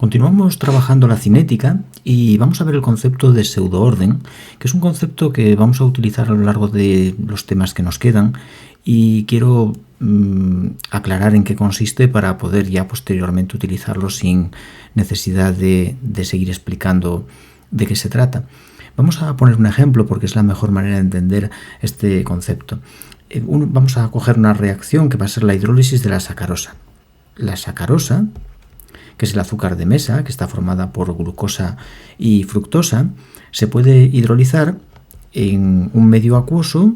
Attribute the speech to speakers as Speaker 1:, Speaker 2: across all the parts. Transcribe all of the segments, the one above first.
Speaker 1: Continuamos trabajando la cinética y vamos a ver el concepto de pseudoorden, que es un concepto que vamos a utilizar a lo largo de los temas que nos quedan y quiero aclarar en qué consiste para poder ya posteriormente utilizarlo sin necesidad de seguir explicando de qué se trata. Vamos a poner un ejemplo porque es la mejor manera de entender este concepto. Vamos a coger una reacción que va a ser la hidrólisis de la sacarosa. La sacarosa, que es el azúcar de mesa, que está formada por glucosa y fructosa, se puede hidrolizar en un medio acuoso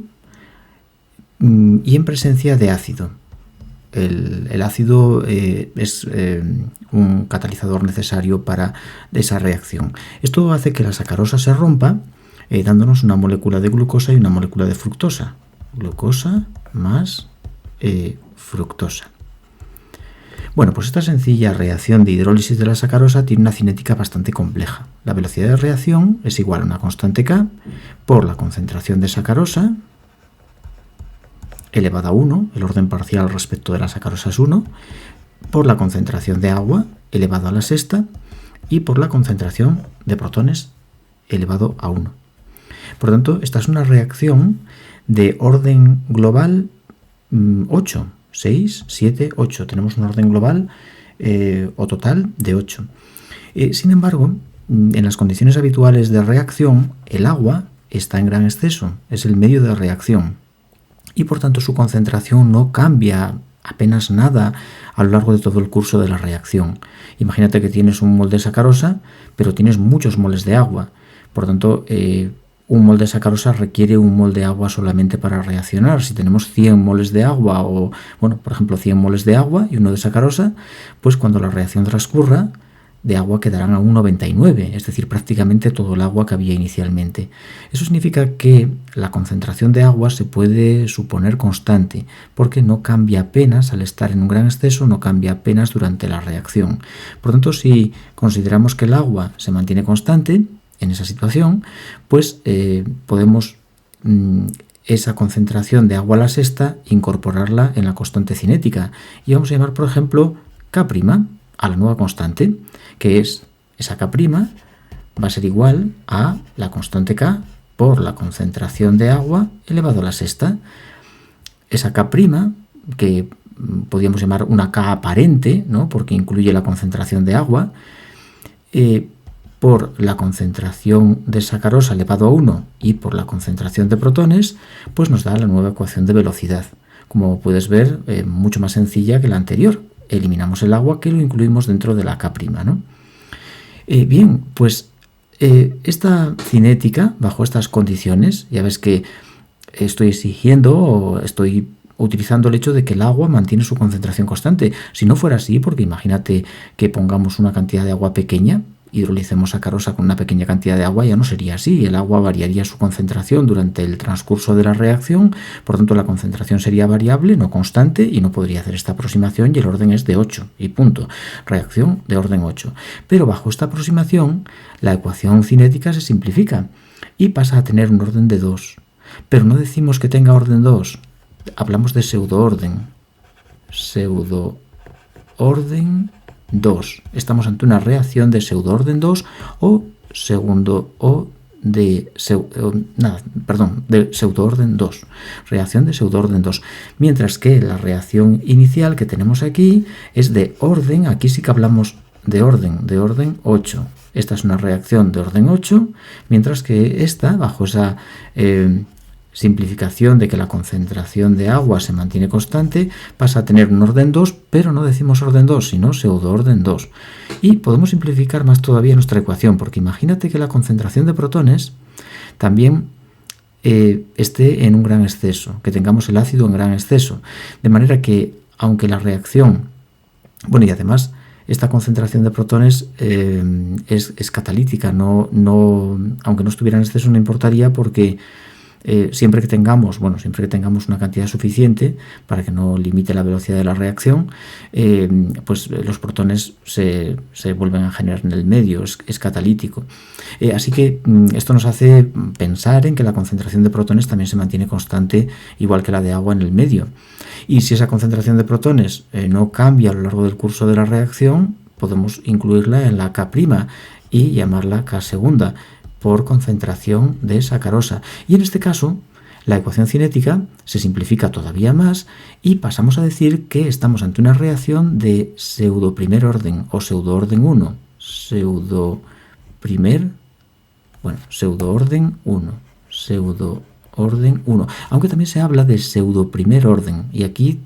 Speaker 1: y en presencia de ácido. El ácido es un catalizador necesario para esa reacción. Esto hace que la sacarosa se rompa, dándonos una molécula de glucosa y una molécula de fructosa. Glucosa más fructosa. Bueno, pues esta sencilla reacción de hidrólisis de la sacarosa tiene una cinética bastante compleja. La velocidad de reacción es igual a una constante K por la concentración de sacarosa elevada a 1, el orden parcial respecto de la sacarosa es 1, por la concentración de agua elevado a la sexta y por la concentración de protones elevado a 1. Por lo tanto, esta es una reacción de orden global 8. 6, 7, 8. Tenemos un orden global o total de 8. Sin embargo, en las condiciones habituales de reacción, el agua está en gran exceso, es el medio de reacción y por tanto su concentración no cambia apenas nada a lo largo de todo el curso de la reacción. Imagínate que tienes un mol de sacarosa, pero tienes muchos moles de agua. Por tanto, un mol de sacarosa requiere un mol de agua solamente para reaccionar. Si tenemos 100 moles de agua o, por ejemplo, 100 moles de agua y uno de sacarosa, pues cuando la reacción transcurra, de agua quedarán a un 99, es decir, prácticamente todo el agua que había inicialmente. Eso significa que la concentración de agua se puede suponer constante, porque no cambia apenas al estar en un gran exceso, no cambia apenas durante la reacción. Por lo tanto, si consideramos que el agua se mantiene constante, en esa situación, pues podemos esa concentración de agua a la sexta incorporarla en la constante cinética y vamos a llamar, por ejemplo, K' a la nueva constante, que es esa K' va a ser igual a la constante K por la concentración de agua elevado a la sexta. Esa K', que podríamos llamar una K aparente, ¿no? Porque incluye la concentración de agua, por la concentración de sacarosa elevado a 1 y por la concentración de protones, pues nos da la nueva ecuación de velocidad. Como puedes ver, mucho más sencilla que la anterior. Eliminamos el agua que lo incluimos dentro de la K', ¿no? Bien, pues esta cinética, bajo estas condiciones, ya ves que estoy exigiendo o estoy utilizando el hecho de que el agua mantiene su concentración constante. Si no fuera así, porque imagínate que pongamos una cantidad de agua pequeña, hidrolicemos sacarosa con una pequeña cantidad de agua, ya no sería así. El agua variaría su concentración durante el transcurso de la reacción, por tanto la concentración sería variable, no constante, y no podría hacer esta aproximación y el orden es de 8 y punto. Reacción de orden 8. Pero bajo esta aproximación la ecuación cinética se simplifica y pasa a tener un orden de 2. Pero no decimos que tenga orden 2, hablamos de pseudoorden. Pseudoorden 2. Estamos ante una reacción de pseudoorden 2 o de pseudoorden 2. Reacción de pseudoorden 2. Mientras que la reacción inicial que tenemos aquí es de orden, aquí sí que hablamos de orden 8. Esta es una reacción de orden 8, mientras que esta, bajo esa simplificación de que la concentración de agua se mantiene constante, pasa a tener un orden 2, pero no decimos orden 2, sino pseudoorden 2. Y podemos simplificar más todavía nuestra ecuación, porque imagínate que la concentración de protones también esté en un gran exceso, que tengamos el ácido en gran exceso, de manera que, aunque la reacción, y además esta concentración de protones es catalítica, aunque no estuviera en exceso no importaría porque siempre que tengamos una cantidad suficiente para que no limite la velocidad de la reacción, pues los protones se vuelven a generar en el medio, es catalítico. Así que esto nos hace pensar en que la concentración de protones también se mantiene constante, igual que la de agua en el medio. Y si esa concentración de protones no cambia a lo largo del curso de la reacción, podemos incluirla en la K' y llamarla K segunda por concentración de sacarosa. Y en este caso, la ecuación cinética se simplifica todavía más y pasamos a decir que estamos ante una reacción de pseudo primer orden o pseudo orden 1. Pseudo orden 1, aunque también se habla de pseudo primer orden, y aquí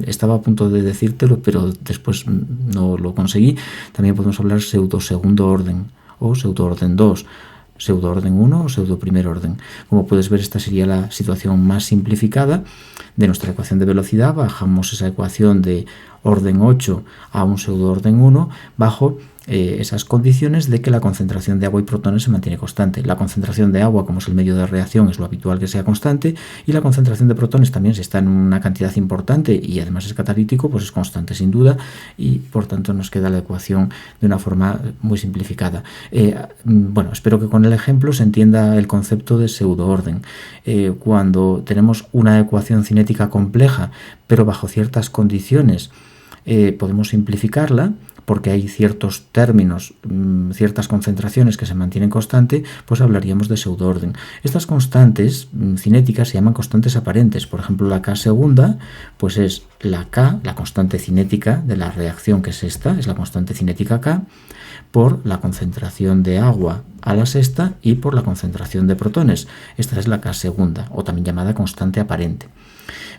Speaker 1: estaba a punto de decírtelo, pero después no lo conseguí. También podemos hablar pseudo segundo orden o pseudo orden 2, pseudo orden 1 o pseudo primer orden. Como puedes ver, esta sería la situación más simplificada de nuestra ecuación de velocidad. Bajamos esa ecuación de orden 8 a un pseudo orden 1 bajo esas condiciones de que la concentración de agua y protones se mantiene constante. La concentración de agua, como es el medio de reacción, es lo habitual que sea constante, y la concentración de protones también, si está en una cantidad importante y además es catalítico, pues es constante sin duda, y por tanto nos queda la ecuación de una forma muy simplificada. Bueno, espero que con el ejemplo se entienda el concepto de pseudoorden. Cuando tenemos una ecuación cinética compleja, pero bajo ciertas condiciones, podemos simplificarla, porque hay ciertos términos, ciertas concentraciones que se mantienen constante, pues hablaríamos de pseudoorden. Estas constantes cinéticas se llaman constantes aparentes. Por ejemplo, la K segunda, pues es la K, la constante cinética de la reacción, que es esta, es la constante cinética K, por la concentración de agua a la sexta y por la concentración de protones. Esta es la K segunda, o también llamada constante aparente.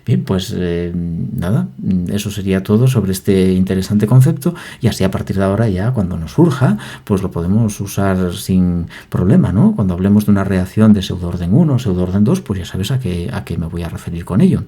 Speaker 1: Bien, pues nada, eso sería todo sobre este interesante concepto, y así a partir de ahora ya cuando nos surja, pues lo podemos usar sin problema, ¿no? Cuando hablemos de una reacción de pseudoorden 1 o pseudoorden 2, pues ya sabes a qué me voy a referir con ello.